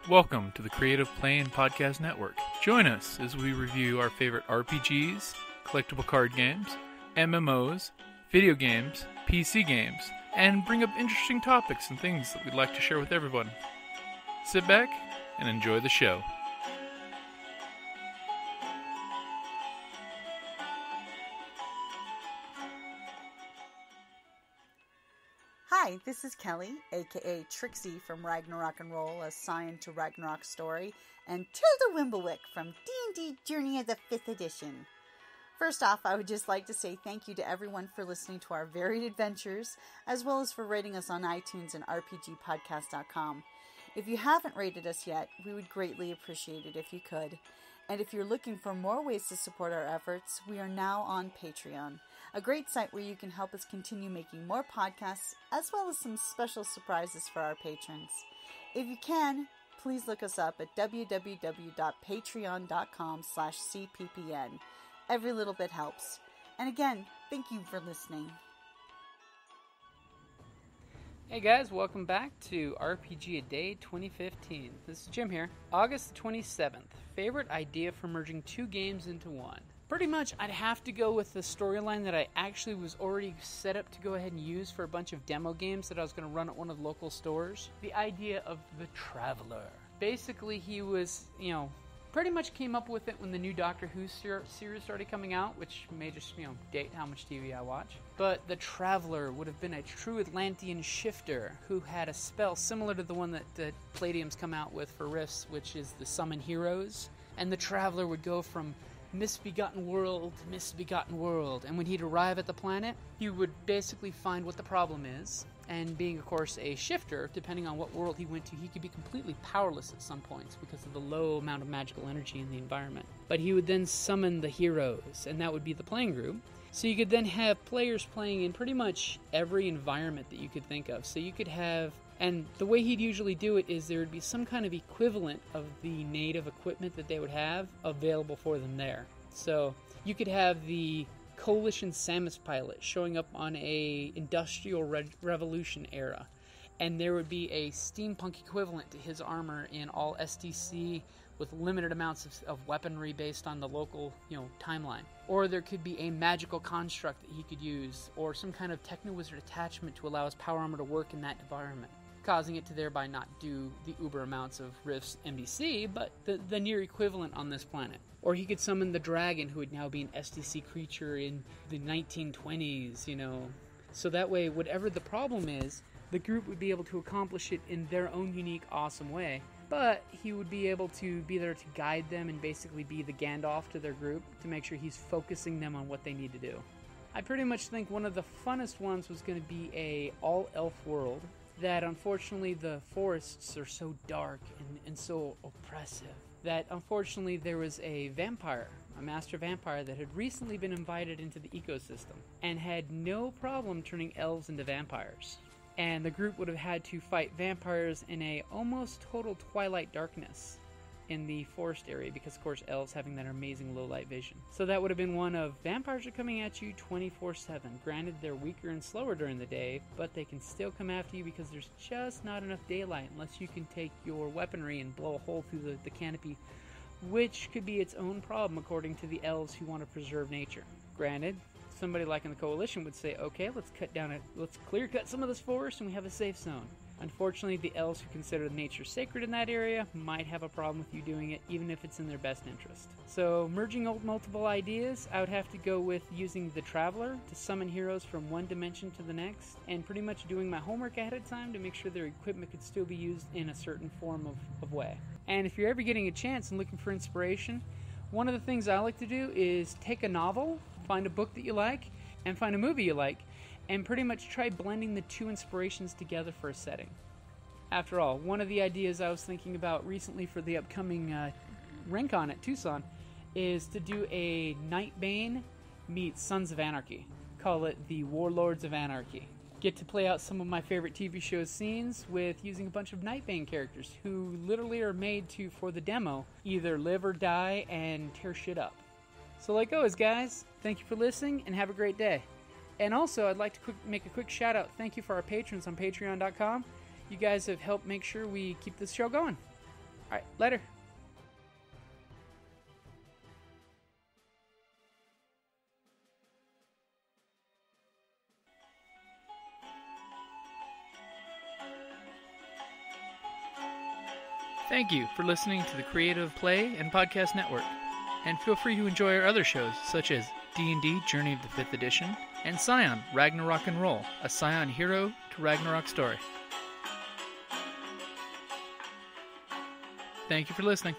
Welcome to the Creative Plane Podcast Network. Join us as we review our favorite RPGs, collectible card games, MMOs, video games, PC games, and bring up interesting topics and things that we'd like to share with everyone. Sit back and enjoy the show. Hi, this is Kelly, aka Trixie from Ragnarok and Roll, a Scion to Ragnarok story, and Tilda Wimblewick from D&D Journey of the 5th Edition. First off, I would just like to say thank you to everyone for listening to our varied adventures, as well as for rating us on iTunes and RPGpodcast.com. If you haven't rated us yet, we would greatly appreciate it if you could. And if you're looking for more ways to support our efforts, we are now on Patreon, a great site where you can help us continue making more podcasts, as well as some special surprises for our patrons. If you can, please look us up at www.patreon.com/cppn. Every little bit helps. And again, thank you for listening. Hey guys, welcome back to RPG A Day 2015. This is Jim here. August 27th. Favorite idea for merging two games into one. Pretty much, I'd have to go with the storyline that I actually was already set up to go ahead and use for a bunch of demo games that I was going to run at one of the local stores. The idea of the Traveler. Basically, he was, pretty much came up with it when the new Doctor Who series started coming out, which may just, date how much TV I watch. But the Traveler would have been a true Atlantean shifter who had a spell similar to the one that Palladium's come out with for Rifts, which is the Summon Heroes. And the Traveler would go from misbegotten world to misbegotten world. And when he'd arrive at the planet, he would basically find what the problem is. And being, of course, a shifter, depending on what world he went to, he could be completely powerless at some points because of the low amount of magical energy in the environment. But he would then summon the heroes, and that would be the playing group. So you could then have players playing in pretty much every environment that you could think of. So you could have, and the way he'd usually do it is there would be some kind of equivalent of the native equipment that they would have available for them there. So you could have the Coalition Samus pilot showing up on a Industrial Revolution era, and there would be a steampunk equivalent to his armor in all STC with limited amounts of weaponry based on the local timeline. Or there could be a magical construct that he could use, or some kind of Techno-Wizard attachment to allow his power armor to work in that environment, causing it to thereby not do the uber amounts of Rift's MDC, but the near equivalent on this planet. Or he could summon the dragon, who would now be an STC creature in the 1920s, So that way, whatever the problem is, the group would be able to accomplish it in their own unique, awesome way. But he would be able to be there to guide them and basically be the Gandalf to their group to make sure he's focusing them on what they need to do. I pretty much think one of the funnest ones was going to be a all-elf world that unfortunately the forests are so dark and so oppressive that unfortunately there was a vampire, a master vampire that had recently been invited into the ecosystem and had no problem turning elves into vampires. And the group would have had to fight vampires in a almost total twilight darkness in the forest area because, of course, elves having that amazing low light vision. So that would have been one of vampires are coming at you 24/7. Granted, they're weaker and slower during the day, but they can still come after you because there's just not enough daylight unless you can take your weaponry and blow a hole through the canopy, which could be its own problem according to the elves who want to preserve nature. Granted, somebody like in the Coalition would say, okay, let's clear cut some of this forest and we have a safe zone. Unfortunately, the elves who consider nature sacred in that area might have a problem with you doing it, even if it's in their best interest. So, merging multiple ideas, I would have to go with using the Traveler to summon heroes from one dimension to the next, and pretty much doing my homework ahead of time to make sure their equipment could still be used in a certain form of way. And if you're ever getting a chance and looking for inspiration, one of the things I like to do is take a novel, find a book that you like, and find a movie you like, and pretty much try blending the two inspirations together for a setting. After all, one of the ideas I was thinking about recently for the upcoming RenCon at Tucson is to do a Nightbane meets Sons of Anarchy. Call it the Warlords of Anarchy. Get to play out some of my favorite TV show scenes with using a bunch of Nightbane characters who literally are made to, for the demo, either live or die and tear shit up. So like always, guys, thank you for listening and have a great day. And also, I'd like to make a quick shout out. Thank you for our patrons on patreon.com. You guys have helped make sure we keep this show going. All right, later. Thank you for listening to the Creative Play and Podcast Network. And feel free to enjoy our other shows, such as D&D Journey of the 5th Edition and Scion Ragnarok and Roll, a Scion hero to Ragnarok story. Thank you for listening.